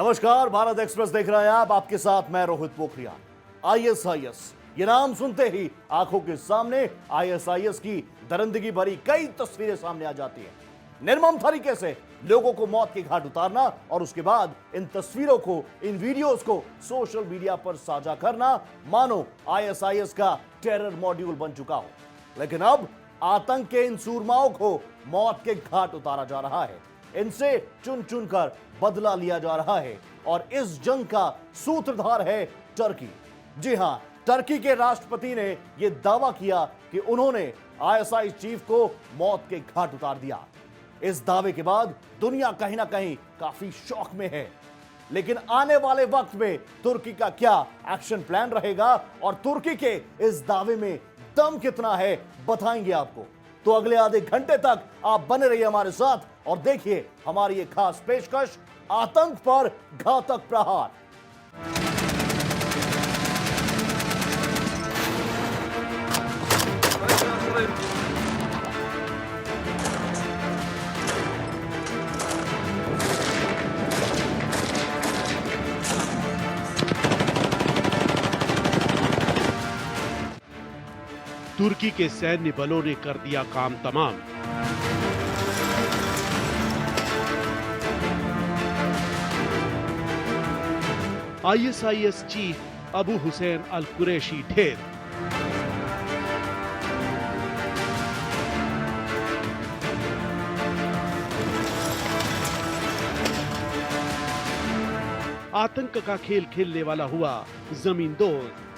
नमस्कार, भारत एक्सप्रेस देख रहे हैं आप। आपके साथ मैं रोहित पोखरिया। आईएसआईएस, ये नाम सुनते ही आंखों के सामने आईएसआईएस की दरिंदगी भरी कई तस्वीरें सामने आ जाती हैं। निर्मम तरीके से लोगों को मौत के घाट उतारना और उसके बाद इन तस्वीरों को, इन वीडियोस को सोशल मीडिया पर साझा करना मानो आईएसआईएस का टेरर मॉड्यूल बन चुका हो। लेकिन अब आतंक के इन सूरमाओं को मौत के घाट उतारा जा रहा है, इनसे चुन चुन कर बदला लिया जा रहा है और इस जंग का सूत्रधार है टर्की। जी हां, टर्की के राष्ट्रपति ने यह दावा किया कि उन्होंने आईएसआई चीफ को मौत के घाट उतार दिया। इस दावे के बाद दुनिया कहीं ना कहीं काफी शौक में है। लेकिन आने वाले वक्त में तुर्की का क्या एक्शन प्लान रहेगा और तुर्की के इस दावे में दम कितना है, बताएंगे आपको। तो अगले आधे घंटे तक आप बने रहिए हमारे साथ और देखिए हमारी ये खास पेशकश, आतंक पर घातक प्रहार। तुर्की के सैन्य बलों ने कर दिया काम तमाम। आईएसआईएस चीफ अबू हुसैन अल कुरैशी ढेर। आतंक का खेल खेलने वाला हुआ जमींदोज।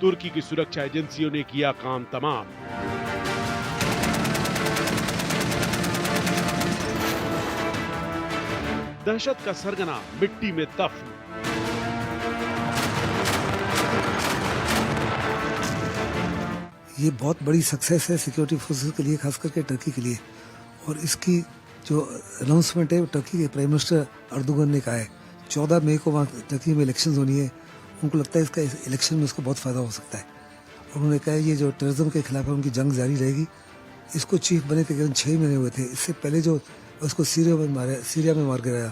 तुर्की की सुरक्षा एजेंसियों ने किया काम तमाम। दहशत का सरगना मिट्टी में दफन। ये बहुत बड़ी सक्सेस है सिक्योरिटी फोर्सेस के लिए, खास करके टर्की के लिए। और इसकी जो अनाउंसमेंट है टर्की के प्राइम मिनिस्टर अर्दोगन ने कहा है 14 मई को वहाँ टर्की में इलेक्शन होनी है। उनको लगता है इसका इलेक्शन में उसको बहुत फायदा हो सकता है। और उन्होंने कहा ये जो टेररिज्म के खिलाफ है उनकी जंग जारी रहेगी। इसको चीफ बने तकरीबन 6 महीने हुए थे। इससे पहले जो उसको सीरिया में मार गिराया,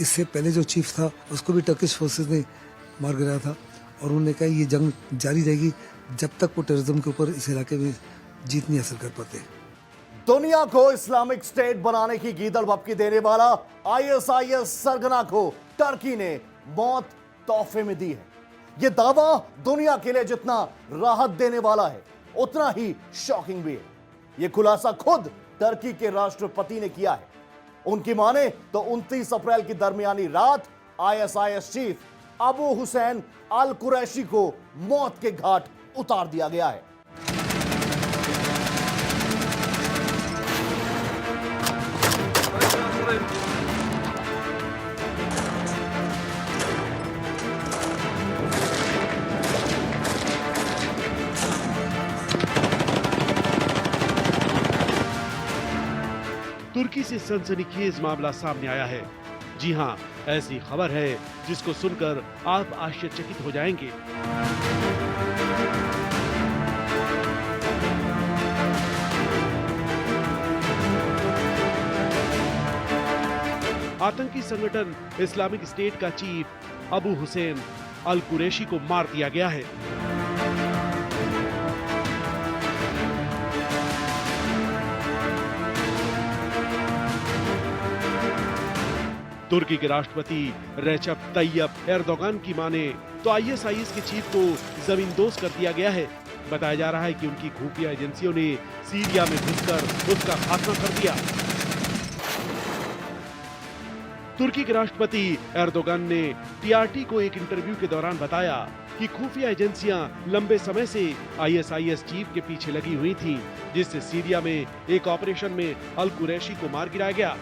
इससे पहले जो चीफ था उसको भी टर्किश फोर्सेस ने मार गिराया था। और उन्होंने कहा ये जंग जारी रहेगी जब तक वो टेररिज्म के ऊपर इस इलाके में जीत नहीं हासिल कर पाते। दुनिया को इस्लामिक स्टेट बनाने की गीदड़ भपकी देने वाला आईएसआईएस सरगना को टर्की ने मौत तोहफे में दी है। यह दावा दुनिया के लिए जितना राहत देने वाला है उतना ही शॉकिंग भी है। यह खुलासा खुद टर्की के राष्ट्रपति ने किया है। उनकी माने तो 29 अप्रैल की दरमियानी रात आईएसआईएस चीफ अबू हुसैन अल कुरैशी को मौत के घाट उतार दिया गया है। तुर्की से सनसनीखेज मामला सामने आया है। जी हां, ऐसी खबर है जिसको सुनकर आप आश्चर्यचकित हो जाएंगे। आतंकी संगठन इस्लामिक स्टेट का चीफ अबू हुसैन अल कुरैशी को मार दिया गया है। तुर्की के राष्ट्रपति रेचप तैयब एर्दोगान की माने तो आईएसआईएस के चीफ को जमींदोज कर दिया गया है। बताया जा रहा है कि उनकी खुफिया एजेंसियों ने सीरिया में घुसकर उसका खात्मा कर दिया। तुर्की के राष्ट्रपति एर्दोगान ने टीआरटी को एक इंटरव्यू के दौरान बताया कि खुफिया एजेंसियां लंबे समय से आईएसआईएस चीफ के पीछे लगी हुई थीं, जिससे सीरिया में एक ऑपरेशन में अल कुरैशी को मार गिराया गया।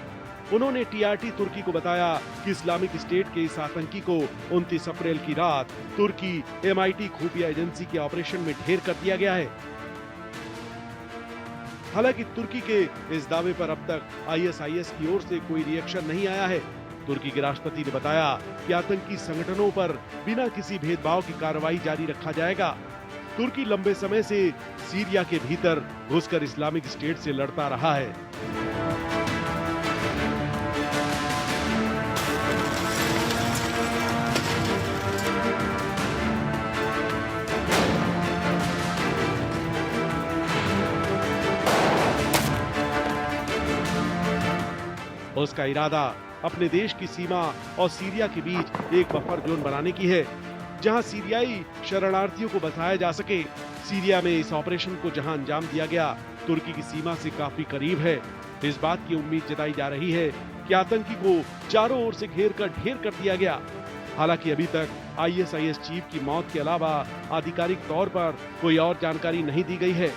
उन्होंने टीआरटी तुर्की को बताया कि इस्लामिक स्टेट के इस आतंकी को 29 अप्रैल की रात तुर्की एमआईटी खुफिया एजेंसी के ऑपरेशन में ढेर कर दिया गया है। हालांकि तुर्की के इस दावे पर अब तक आईएसआईएस की ओर से कोई रिएक्शन नहीं आया है। तुर्की के राष्ट्रपति ने बताया कि आतंकी संगठनों पर बिना किसी भेदभाव की कार्रवाई जारी रखा जाएगा। तुर्की लंबे समय से सीरिया के भीतर घुसकर इस्लामिक स्टेट से लड़ता रहा है। उसका इरादा अपने देश की सीमा और सीरिया के बीच एक बफर जोन बनाने की है, जहां सीरियाई शरणार्थियों को बसाया जा सके। सीरिया में इस ऑपरेशन को जहां अंजाम दिया गया, तुर्की की सीमा से काफी करीब है। इस बात की उम्मीद जताई जा रही है कि आतंकी को चारों ओर से घेर कर ढेर कर दिया गया। हालांकि अभी तक आईएसआईएस चीफ की मौत के अलावा आधिकारिक तौर पर कोई और जानकारी नहीं दी गई है।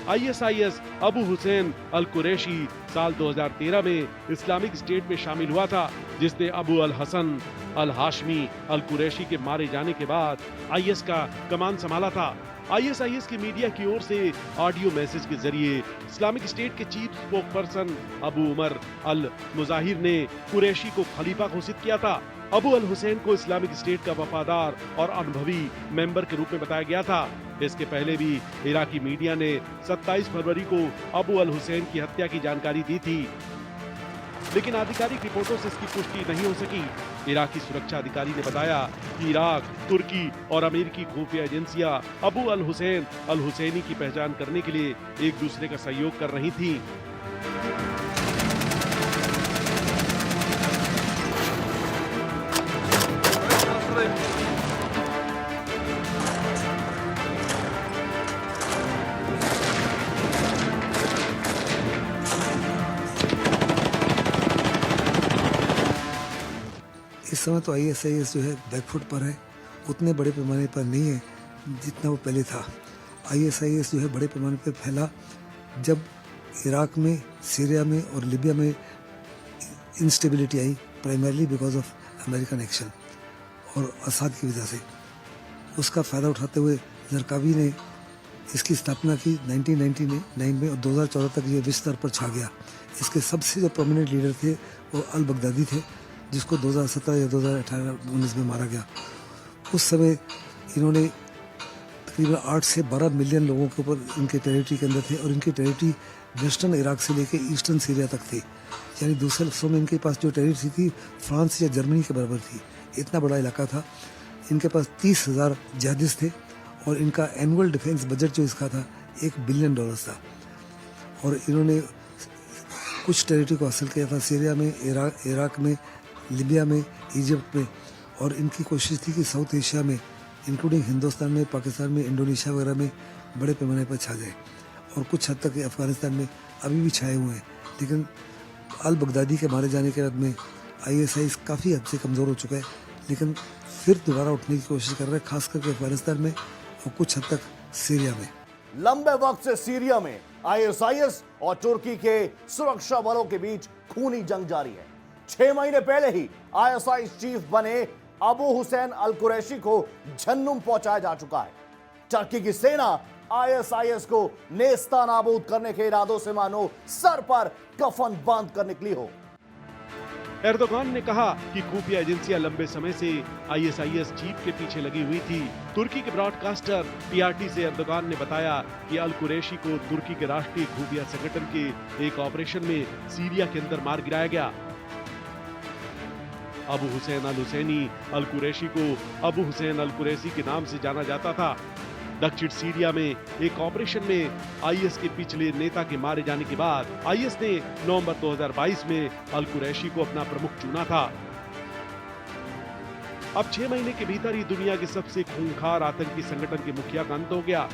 आईएसआईएस अबू हुसैन अल कुरैशी साल 2013 में इस्लामिक स्टेट में शामिल हुआ था, जिसने अबू अल हसन अल हाशमी अल कुरैशी के मारे जाने के बाद आईएस का कमान संभाला था। आईएसआईएस की मीडिया की ओर से ऑडियो मैसेज के जरिए इस्लामिक स्टेट के chief spokesperson Abu Umar al Muhajir ने कुरैशी को खलीफा घोषित किया था। अबू अल हुसैन को इस्लामिक स्टेट का वफादार और अनुभवी मेंबर के रूप में बताया गया था। इसके पहले भी इराकी मीडिया ने 27 फरवरी को अबू अल हुसैन की हत्या की जानकारी दी थी, लेकिन आधिकारिक रिपोर्टों से इसकी पुष्टि नहीं हो सकी। इराकी सुरक्षा अधिकारी ने बताया कि इराक, तुर्की और अमेरिकी खुफिया एजेंसियां अबू अल हुसैन अल हुसैनी की पहचान करने के लिए एक दूसरे का सहयोग कर रही थीं। इस समय तो आईएसआईएस जो है बैकफुट पर है, उतने बड़े पैमाने पर नहीं है जितना वो पहले था। आईएसआईएस जो है बड़े पैमाने पर फैला जब इराक में, सीरिया में और लीबिया में instability I, primarily because of American action और असाद की वजह से। उसका फ़ायदा उठाते हुए जरकावी ने इसकी स्थापना की 1999 में और 2014 तक ये विश्व स्तर पर छा गया। इसके सबसे जो प्रोमिनेंट लीडर थे वो अल बगदादी थे, जिसको 2017 या 2018-19 में मारा गया। उस समय इन्होंने तकरीबन 8 से 12 मिलियन लोगों के ऊपर इनके टेरिटरी के अंदर थे और इनकी टेरिटरी वेस्टर्न इराक से लेके ईस्टर्न सीरिया तक थी। यानी दूसरे लफ्ज़ों में इनके पास जो टेरिटरी थी फ्रांस या जर्मनी के बराबर थी। इतना बड़ा इलाका था। इनके पास 30,000 जिहादिस्ट थे और इनका एनुअल डिफेंस बजट जो इसका था $1 बिलियन था। और इन्होंने कुछ टेरिटरी को हासिल किया था सीरिया में, इराक में, लीबिया में, इजिप्ट में, और इनकी कोशिश थी कि साउथ एशिया में इंक्लूडिंग हिंदुस्तान में, पाकिस्तान में, इंडोनेशिया वगैरह में बड़े पैमाने पर छा जाए। और कुछ हद तक अफगानिस्तान में अभी भी छाए हुए हैं। लेकिन अल बगदादी के मारे जाने के बाद में आईएसआई काफ़ी हद से कमज़ोर हो चुका है, लेकिन फिर दोबारा उठने की कोशिश कर रहा है, खास करके अफगानिस्तान में और कुछ हद तक सीरिया में। लंबे वक्त से सीरिया में आईएसआईएस और तुर्की के सुरक्षा बलों के बीच खूनी जंग जारी है। 6 महीने पहले ही आईएसआईएस चीफ बने अबू हुसैन अल कुरैशी को जहन्नुम पहुंचाया जा चुका है। टर्की की सेना आईएसआईएस को नेस्तानाबूद करने के इरादों से मानो सर पर कफन बांध कर निकली हो। एर्दोगान ने कहा कि खुफिया एजेंसियां लंबे समय से आईएसआईएस चीफ के पीछे लगी हुई थी। तुर्की के ब्रॉडकास्टर टीआरटी से एर्दोगान ने बताया कि अल कुरैशी को तुर्की के राष्ट्रीय खुफिया संगठन के एक ऑपरेशन में सीरिया के अंदर मार गिराया गया। अबू हुसैन अल हुसैनी अल कुरैशी को अबू हुसैन अल कुरैशी के नाम से जाना जाता था। दक्षिण सीरिया में एक ऑपरेशन में आईएस के पिछले नेता के मारे जाने के बाद आईएस ने नवंबर 2022 में अल कुरैशी को अपना प्रमुख चुना था। अब 6 महीने के भीतर ही दुनिया के सबसे खूंखार आतंकी संगठन के मुखिया का अंत हो गया।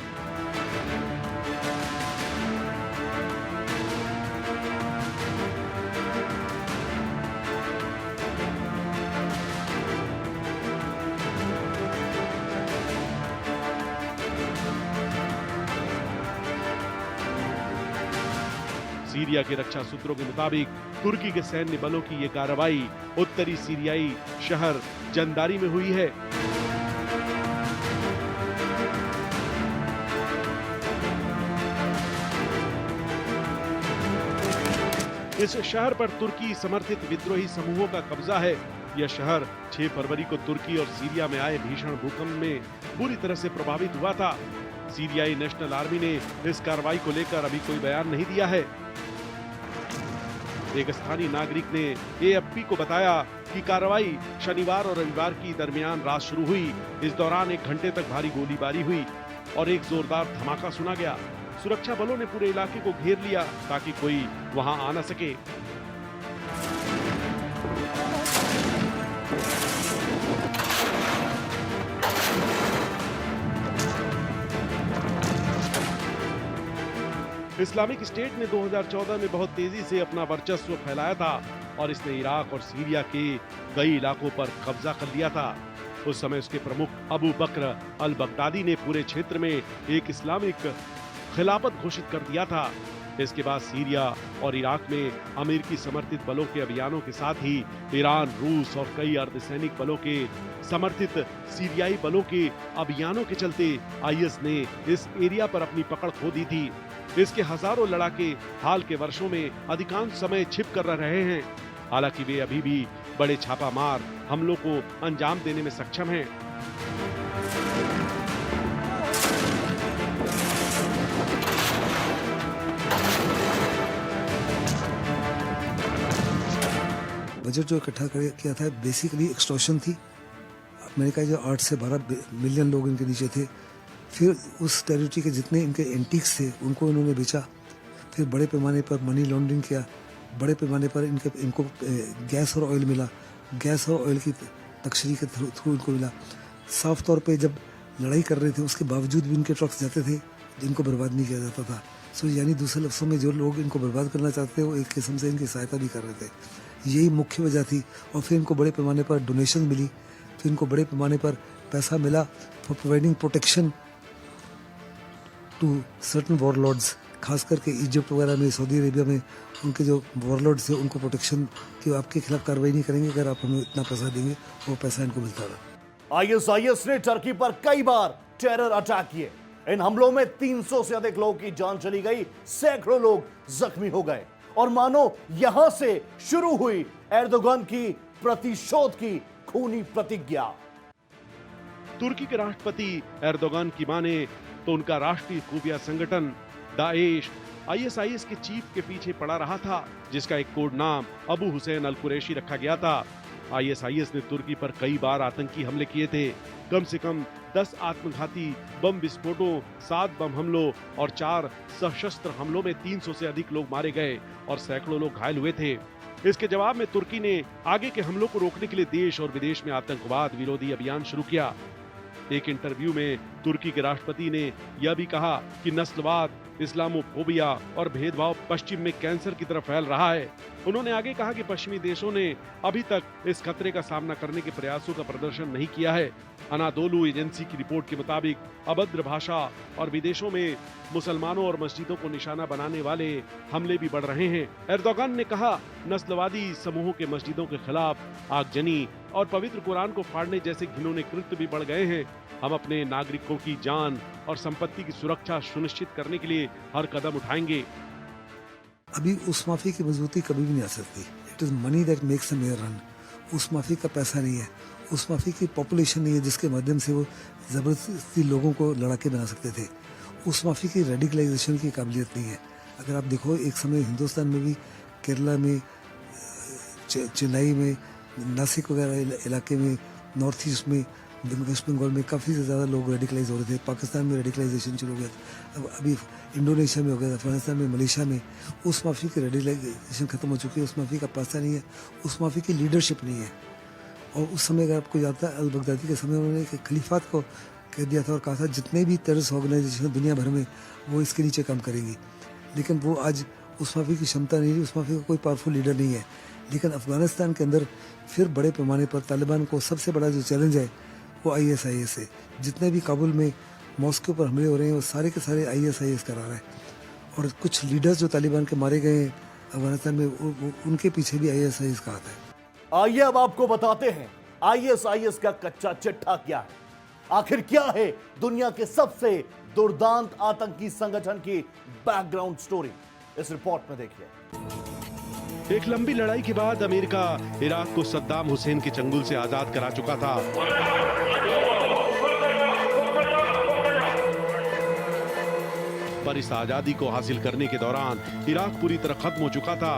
सीरिया के रक्षा सूत्रों के मुताबिक तुर्की के सैन्य बलों की ये कार्रवाई उत्तरी सीरियाई शहर जंदारी में हुई है। इस शहर पर तुर्की समर्थित विद्रोही समूहों का कब्जा है। यह शहर 6 फरवरी को तुर्की और सीरिया में आए भीषण भूकंप में बुरी तरह से प्रभावित हुआ था। सीरियाई नेशनल आर्मी ने इस कार्रवाई को लेकर अभी कोई बयान नहीं दिया है। एक स्थानीय नागरिक ने एएफपी को बताया कि कार्रवाई शनिवार और रविवार की दरमियान रात शुरू हुई। इस दौरान 1 घंटे तक भारी गोलीबारी हुई और एक जोरदार धमाका सुना गया। सुरक्षा बलों ने पूरे इलाके को घेर लिया ताकि कोई वहां आ न सके। इस्लामिक स्टेट ने 2014 में बहुत तेजी से अपना वर्चस्व फैलाया था और इसने इराक और सीरिया के कई इलाकों पर कब्जा कर लिया था। उस समय उसके प्रमुख अबू बकर अल बगदादी ने पूरे क्षेत्र में एक इस्लामिक खिलाफत घोषित कर दिया था। इसके बाद सीरिया और इराक में अमेरिकी समर्थित बलों के अभियानों के साथ ही ईरान, रूस और कई अर्धसैनिक बलों के समर्थित सीरियाई बलों के अभियानों के चलते आईएस ने इस एरिया पर अपनी पकड़ खो दी थी। इसके हजारों लड़ाके हाल के वर्षों में अधिकांश समय छिप कर रहे हैं। हालांकि वे अभी भी बड़े छापामार हमलों को अंजाम देने में सक्षम हैं। बजट जो इकट्ठा किया था बेसिकली एक्सटॉर्शन थी। मैंने कहा जो 8 से 12 मिलियन लोग इनके नीचे थे। फिर उस टेरिटरी के जितने इनके एंटीक्स थे उनको इन्होंने बेचा। फिर बड़े पैमाने पर मनी लॉन्ड्रिंग किया। बड़े पैमाने पर इनको गैस और ऑयल मिला। गैस और ऑयल की तस्करी के थ्रू इनको मिला। साफ तौर पे जब लड़ाई कर रहे थे उसके बावजूद भी इनके ट्रक्स जाते थे जिनको बर्बाद नहीं किया जाता था। सो यानी दूसरे लफ्ज़ों में जो लोग इनको बर्बाद करना चाहते थे वो एक किस्म से इनकी सहायता भी कर रहे थे। यही मुख्य वजह थी। और फिर इनको बड़े पैमाने पर डोनेशन मिली। फिर इनको बड़े पैमाने पर पैसा मिला for providing protection to certain warlords, खास करके इजिप्ट वगैरह में, सऊदी अरेबिया में उनके जो वॉरलॉर्ड्स थे उनको प्रोटेक्शन कि आपके खिलाफ कार्रवाई नहीं करेंगे अगर आप हमें इतना पैसा देंगे। वो पैसा इनको मिलता रहा। आईएसआईएस ने टर्की पर कई बार टेरर अटैक किए। इन हमलों में 300 से अधिक लोगों की जान चली गई, सैकड़ों लोग जख्मी हो गए और मानो यहां से शुरू हुई एर्दोगन की प्रतिशोध की खूनी प्रतिज्ञा। तुर्की के राष्ट्रपति एर्दोगन की माने तो उनका राष्ट्रीय खुफिया संगठन दाएश आईएसआईएस के चीफ के पीछे पड़ा रहा था, जिसका एक कोड नाम अबू हुसैन अल कुरैशी रखा गया था। आईएसआईएस ने तुर्की पर कई बार आतंकी हमले किए थे। कम से कम 10 आत्मघाती बम विस्फोटों, 7 बम हमलों और 4 सशस्त्र हमलों में 300 से अधिक लोग मारे गए और सैकड़ों लोग घायल हुए थे। इसके जवाब में तुर्की ने आगे के हमलों को रोकने के लिए देश और विदेश में आतंकवाद विरोधी अभियान शुरू किया। एक इंटरव्यू में तुर्की के राष्ट्रपति ने यह भी कहा कि नस्लवाद, इस्लामोफोबिया और भेदभाव पश्चिम में कैंसर की तरह फैल रहा है। उन्होंने आगे कहा कि पश्चिमी देशों ने अभी तक इस खतरे का सामना करने के प्रयासों का प्रदर्शन नहीं किया है। अनादोलू एजेंसी की रिपोर्ट के मुताबिक अभद्र भाषा और विदेशों में मुसलमानों और मस्जिदों को निशाना बनाने वाले हमले भी बढ़ रहे हैं। एर्दोगन ने कहा, नस्लवादी समूहों के मस्जिदों के खिलाफ आगजनी और पवित्र कुरान को फाड़ने जैसे घिनौने कृत्य भी बढ़ गए हैं। हम अपने नागरिकों की जान और संपत्ति की सुरक्षा सुनिश्चित करने के लिए हर कदम उठाएंगे। अभी उस माफी की मजबूती कभी भी नहीं आ सकती। It is money that makes a mayor run. उस माफी का पैसा नहीं है, उस माफी की पॉपुलेशन नहीं है जिसके माध्यम से वो जबरदस्ती लोगों को लड़ाके बना सकते थे। उस माफी की रेडिकलाइजेशन की काबिलियत नहीं है। अगर आप देखो एक समय हिंदुस्तान में भी केरला में, चेन्नई में, नासिक वगैरह इलाके में, नॉर्थ ईस्ट में, वेस्ट बंगाल में काफ़ी ज़्यादा लोग रेडिकलाइज हो रहे थे। पाकिस्तान में रेडिकलाइजेशन शुरू हो गया था। अब अभी इंडोनेशिया में हो गया था, अफगानिस्तान में, मलेशिया में। उस माफी की रेडिकलाइजेशन खत्म हो चुकी है। उस माफी का पैसा नहीं है, उस माफी की लीडरशिप नहीं है। और उस समय अगर आपको याद था अल बगदादी के समय उन्होंने एक खलीफात को कह दिया था और कहा था जितने भी टेररिस्ट ऑर्गेनाइजेशन दुनिया भर में वो इसके नीचे काम करेंगी। लेकिन वो आज उस माफी की क्षमता नहीं रही, उस माफी का कोई पावरफुल लीडर नहीं है। लेकिन अफगानिस्तान के अंदर फिर बड़े पैमाने पर तालिबान को सबसे बड़ा जो चैलेंज है वो आईएसआईएस है। जितने भी काबुल में मॉस्को पर हमले हो रहे हैं वो सारे के सारे आईएसआईएस करा रहा है। और कुछ लीडर्स जो तालिबान के मारे गए हैं अफगानिस्तान में उनके पीछे भी आईएसआईएस का हाथ है। आइए अब आपको बताते हैं आईएसआईएस का कच्चा चिट्ठा क्या है। आखिर क्या है दुनिया के सबसे दुर्दांत आतंकी संगठन की बैकग्राउंड स्टोरी। इस रिपोर्ट में देखिए। एक लंबी लड़ाई के बाद अमेरिका इराक को सद्दाम हुसैन के चंगुल से आजाद करा चुका था। पर इस आजादी को हासिल करने के दौरान इराक पूरी तरह खत्म हो चुका था।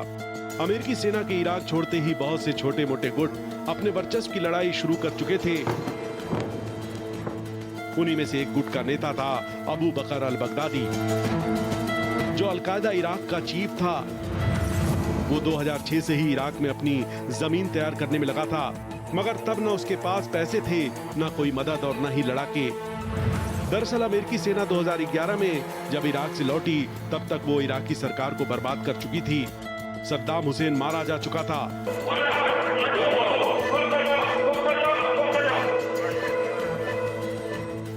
अमेरिकी सेना के इराक छोड़ते ही बहुत से छोटे मोटे गुट अपने वर्चस्व की लड़ाई शुरू कर चुके थे। उन्हीं में से एक गुट का नेता था अबू बकर अल बगदादी, जो अलकायदा इराक का चीफ था। वो 2006 से ही इराक में अपनी जमीन तैयार करने में लगा था, मगर तब न उसके पास पैसे थे, न कोई मदद और न ही लड़ाके। दरअसल अमेरिकी सेना 2011 में जब इराक से लौटी, तब तक वो इराकी सरकार को बर्बाद कर चुकी थी। सद्दाम हुसैन मारा जा चुका था।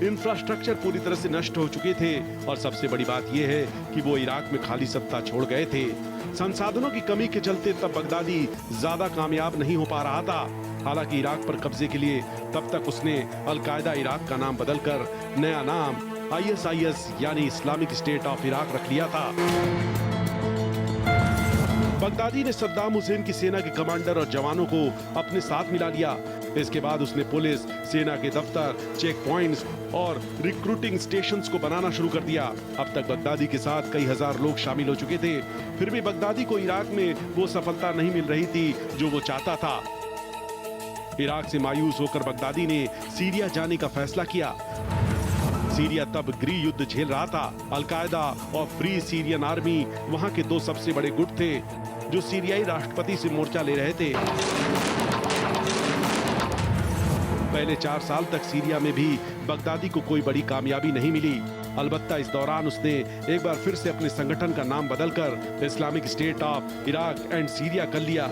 इंफ्रास्ट्रक्चर पूरी तरह से नष्ट हो चुके थे और सबसे बड़ी बात यह है कि वो इराक में खाली सत्ता छोड़ गए थे। संसाधनों की कमी के चलते तब बगदादी ज्यादा कामयाब नहीं हो पा रहा था। हालांकि इराक पर कब्जे के लिए तब तक उसने अलकायदा इराक का नाम बदलकर नया नाम ISIS यानी इस्लामिक स्टेट ऑफ इराक रख लिया था। बगदादी ने सद्दाम हुसैन की सेना के कमांडर और जवानों को अपने साथ मिला लिया। इसके बाद उसने पुलिस, सेना के दफ्तर, चेक पॉइंट्स और रिक्रूटिंग स्टेशंस को बनाना शुरू कर दिया। अब तक बगदादी के साथ कई हजार लोग शामिल हो चुके थे। फिर भी बगदादी को इराक में वो सफलता नहीं मिल रही थी जो वो चाहता था। इराक से मायूस होकर बगदादी ने सीरिया जाने का फैसला किया। सीरिया तब गृह युद्ध झेल रहा था। अलकायदा और फ्री सीरियन आर्मी वहां के दो सबसे बड़े गुट थे जो सीरियाई राष्ट्रपति से मोर्चा ले रहे थे। पहले 4 साल तक सीरिया में भी बगदादी को कोई बड़ी कामयाबी नहीं मिली। अलबत्ता इस दौरान उसने एक बार फिर से अपने संगठन का नाम बदलकर Islamic state of Iraq and Syria कर लिया।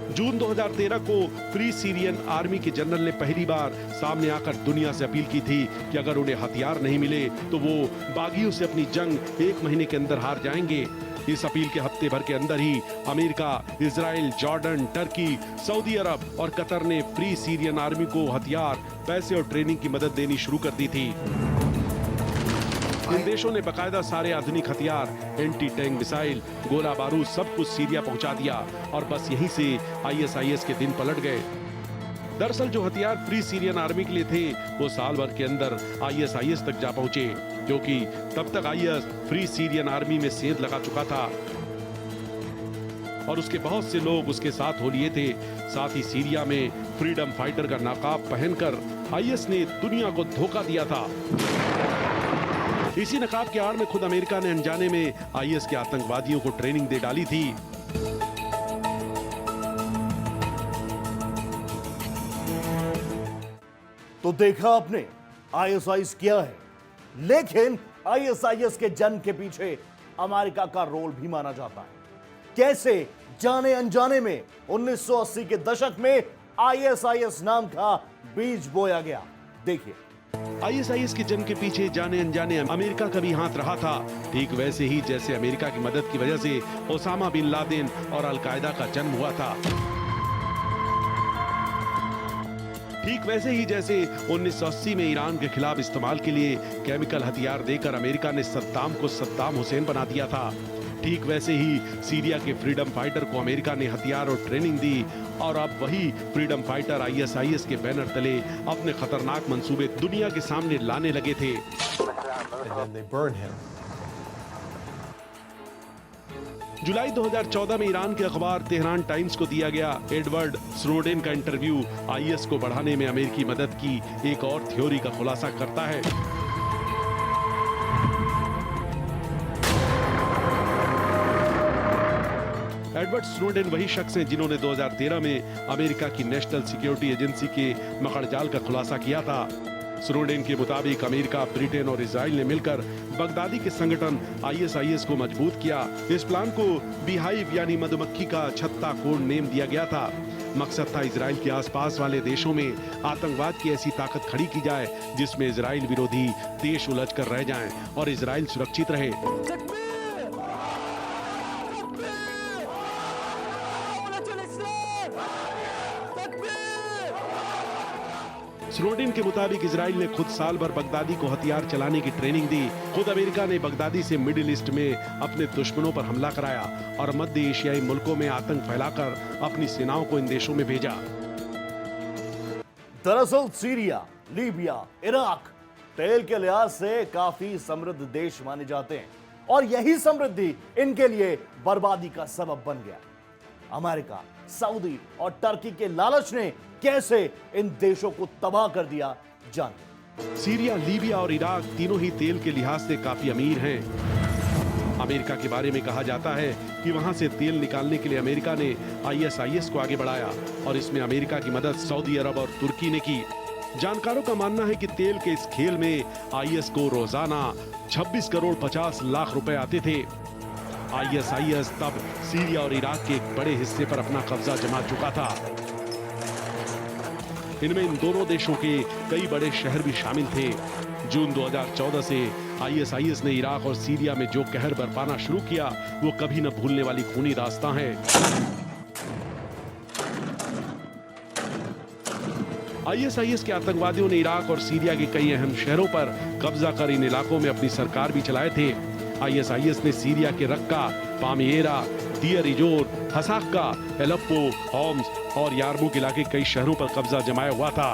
जून 2013 को फ्री सीरियन आर्मी के जनरल ने पहली बार सामने आकर दुनिया से अपील की थी कि अगर उन्हें हथियार नहीं मिले तो वो बागियों से अपनी जंग 1 महीने के अंदर हार जाएंगे। इस अपील के हफ्ते भर के अंदर ही America, Israel, Jordan, Turkey, Saudi Arab और कतर ने फ्री सीरियन आर्मी को हथियार, पैसे और ट्रेनिंग की मदद देनी शुरू कर दी थी। इन देशों ने बकायदा सारे आधुनिक हथियार, एंटी टैंक मिसाइल, गोला बारूद सब कुछ सीरिया पहुंचा दिया और बस यहीं से ISIS के दिन पलट गए। दरअसल जो हथियार फ्री सीरियन आर्मी के लिए थे वो साल भर के अंदर ISIS तक जा पहुंचे, क्योंकि तब तक IS फ्री सीरियन आर्मी में सेंध लगा चुका था और उसके बहुत से लोग उसके साथ हो लिए थे। साथ ही सीरिया में फ्रीडम फाइटर का नकाब पहनकर IS ने दुनिया को धोखा दिया था। इसी नकाब के आड़ में खुद अमेरिका ने अनजाने में IS के आतंकवादियों को ट्रेनिंग दे डाली थी। तो देखा आपने ISIS क्या है, लेकिन ISIS के जन्म के पीछे अमेरिका का रोल भी माना जाता है। कैसे जाने अनजाने में 1980 के दशक में ISIS नाम का बीज बोया गया, देखिए। ISIS के जन्म के पीछे जाने अनजाने अमेरिका का भी हाथ रहा था। ठीक वैसे ही जैसे अमेरिका की मदद की वजह से ओसामा बिन लादेन और अलकायदा का जन्म हुआ था, ठीक वैसे ही जैसे 1980 में ईरान के खिलाफ इस्तेमाल के लिए केमिकल हथियार देकर अमेरिका ने सद्दाम को सद्दाम हुसैन बना दिया था, ठीक वैसे ही सीरिया के फ्रीडम फाइटर को अमेरिका ने हथियार और ट्रेनिंग दी और अब वही फ्रीडम फाइटर ISIS के बैनर तले अपने खतरनाक मंसूबे दुनिया के सामने लाने लगे थे। जुलाई 2014 में ईरान के अखबार तेहरान टाइम्स को दिया गया एडवर्ड स्नोडेन का इंटरव्यू IS को बढ़ाने में अमेरिकी मदद की एक और थ्योरी का खुलासा करता है। एडवर्ड स्नोडेन वही शख्स हैं जिन्होंने 2013 में अमेरिका की नेशनल सिक्योरिटी एजेंसी के मकड़जाल का खुलासा किया था। स्नोडेन के मुताबिक अमेरिका, ब्रिटेन और इजराइल ने मिलकर बगदादी के संगठन ISIS को मजबूत किया। इस प्लान को बीहाइव यानी मधुमक्खी का छत्ता कोड नेम दिया गया था। मकसद था इजराइल के आसपास वाले देशों में आतंकवाद की ऐसी ताकत खड़ी की जाए जिसमें इजराइल विरोधी देश उलझ कर रह जाएं और इजराइल सुरक्षित रहे। स्नोडेन के मुताबिक इजराइल ने खुद साल भर बगदादी को हथियार चलाने की ट्रेनिंग दी। खुद अमेरिका ने बगदादी से मिडिल ईस्ट में अपने दुश्मनों पर हमला कराया और मध्य एशियाई मुल्कों में आतंक फैलाकर अपनी सेनाओं को इन देशों में भेजा। दरअसल सीरिया, लीबिया, इराक तेल के लिहाज से काफी समृद्ध देश माने जाते हैं और यही समृद्धि इनके लिए बर्बादी का सबब बन गया। अमेरिका, सऊदी और टर्की के लालच ने कैसे इन देशों को तबाह कर दिया, जानिए। सीरिया, लीबिया और इराक तीनों ही तेल के लिहाज से काफी अमीर हैं। अमेरिका के बारे में कहा जाता है कि वहां से तेल निकालने के लिए अमेरिका ने ISIS को आगे बढ़ाया और इसमें अमेरिका की मदद सऊदी अरब और तुर्की ने की। जानकारों का मानना है कि तेल के इस खेल में IS को रोजाना 26 करोड़ 50 लाख रुपए आते थे। ISIS तब सीरिया और इराक के एक बड़े हिस्से पर अपना कब्जा जमा चुका था। इनमें इन दोनों देशों के कई बड़े शहर भी शामिल थे। जून 2014 से ISIS ने इराक और सीरिया में जो कहर बरपाना शुरू किया वो कभी न भूलने वाली खूनी दास्तां है। ISIS के आतंकवादियों ने इराक और सीरिया के कई अहम शहरों पर कब्जा कर इन इलाकों में अपनी सरकार भी चलाए थे। ISIS ने सीरिया के रक्का, पामिएरा, दियर इजोर, हसाक्का, एलेप्पो, होम्स और यारमुक इलाके कई शहरों पर कब्जा जमाया हुआ था।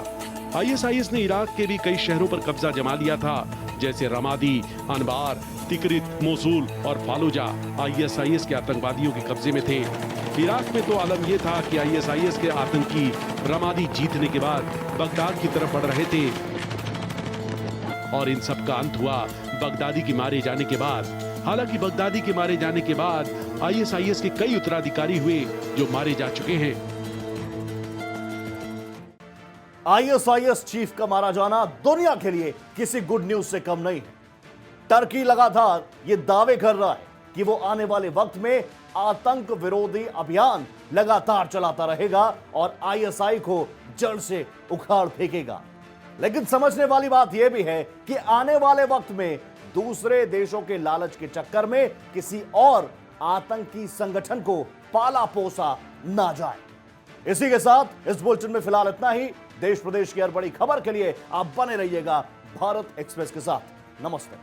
ISIS ने इराक के भी कई शहरों पर कब्जा जमा लिया था, जैसे रमादी, अनबार, तिकरित, मोसूल और फालूजा ISIS के आतंकवादियों के कब्जे में थे। इराक में तो आलम यह था कि ISIS के आतंकी रमादी जीतने के बाद बगदाद की तरफ बढ़ रहे थे और इन सब का अंत हुआ बगदादी के मारे जाने के बाद। हालांकि बगदादी के मारे जाने के बाद ISIS के कई उत्तराधिकारी हुए जो मारे जा चुके हैं। ISIS चीफ का मारा जाना दुनिया के लिए किसी गुड न्यूज से कम नहीं है। टर्की लगातार ये दावे कर रहा है कि वो आने वाले वक्त में आतंक विरोधी अभियान लगातार चलाता रहेगा और ISI को जड़ से उखाड़ फेंकेगा। लेकिन समझने वाली बात यह भी है कि आने वाले वक्त में दूसरे देशों के लालच के चक्कर में किसी और आतंकी संगठन को पाला पोसा ना जाए। इसी के साथ इस बुलेटिन में फिलहाल इतना ही। देश प्रदेश की हर बड़ी खबर के लिए आप बने रहिएगा भारत एक्सप्रेस के साथ। नमस्ते।